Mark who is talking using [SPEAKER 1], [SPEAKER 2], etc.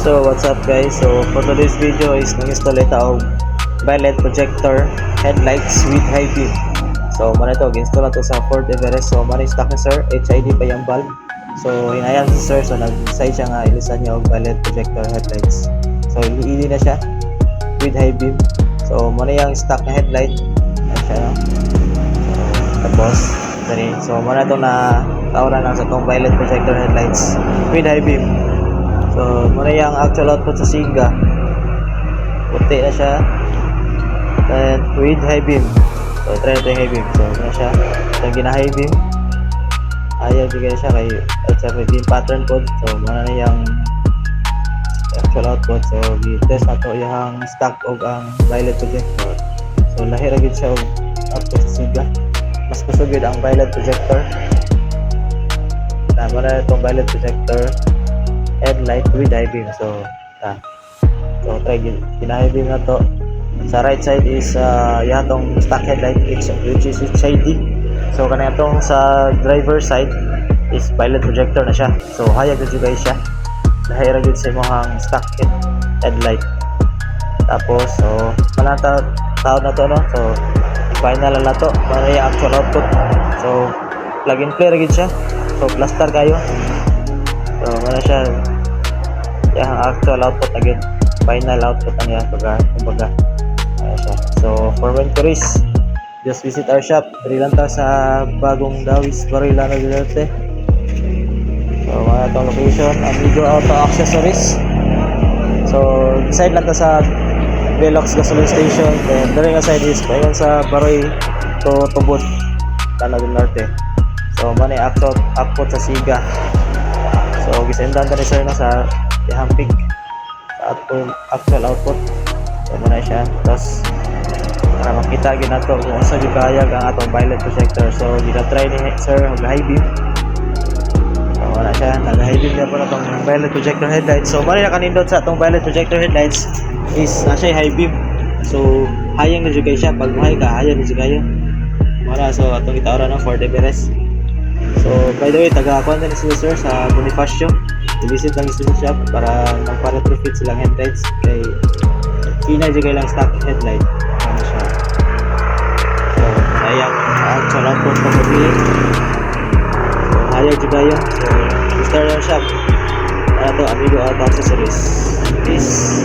[SPEAKER 1] So what's up guys, so for today's video is nag-install ito og violet projector headlights with high beam. So man ito, install na to sa Ford Everest. So man stock ni sir, HID pa yung bulb. So hinayang si sir, so nag-decide siya nga ilisan niya og violet projector headlights. So LED na siya with high beam. So man yung stock na headlight. Ayan siya, no? Tapos dali, so man ito na tawaran lang sa tong violet projector headlights with high beam. So, muna yung actual output sa Siga. Puti na siya. And with high beam. So, try natin yung high beam. So, muna siya. Itong gina-high beam. Ayaw bigay siya kay beam pattern code. So, muna na yung actual output. So, test na ito yung stock o ang violet projector. So, lahir agad siya o output sa Siga. Mas kusugid ang violet projector. Na, muna na itong violet projector headlight with high beam. So try gina-high beam na to. Sa right side is yatong stock headlight which is HID. So kanina tong sa driver side is violet projector na siya. So hayag gud guys siya. Lahira gud sa imong stock headlight. Tapos so malata taon na to, no. So final na to para yung actual output. So plug and play ra gud siya. So plaster kayo. So mana siya yung actual output again, final output na niya. Kumbaga siya. So for inquiries, just visit our shop. Dili lang ta sa Bagong Dawis, Barilla na Duterte. So mga itong location, Amigo Auto Accessories. So side lang ta sa Velox Gasoline Station. Then dali nga side is paingon sa Baroy to Tubod, Tanah del Norte. So man actual output sa Siga. So gisendan ta ni sir na sa hampig sa actual output. So muna siya. Tapos para makita gid nato kung unsa gyud kayag ang atong violet projector. So gina-try ni sir og high beam. So wala siya, nag-high beam niya po na itong violet projector headlights. So muna kanindot sa atong violet projector headlights is na siya high beam. So hayang na jud kay siya, pag buhay ka hayang na jud kayo. Muna, so atong itaora ng Ford Everest. So by the way, taga-kuan din si sir sa Bonifacio. I-visit lang yung shop para magpa-retrofit silang headlights kay kinay dyan lang stock headlight. Ano siya. So hayag actual output pa mabili. So hayag dyan kayo. So start yung shop. Ano to, Amigo Auto Accessories. Peace.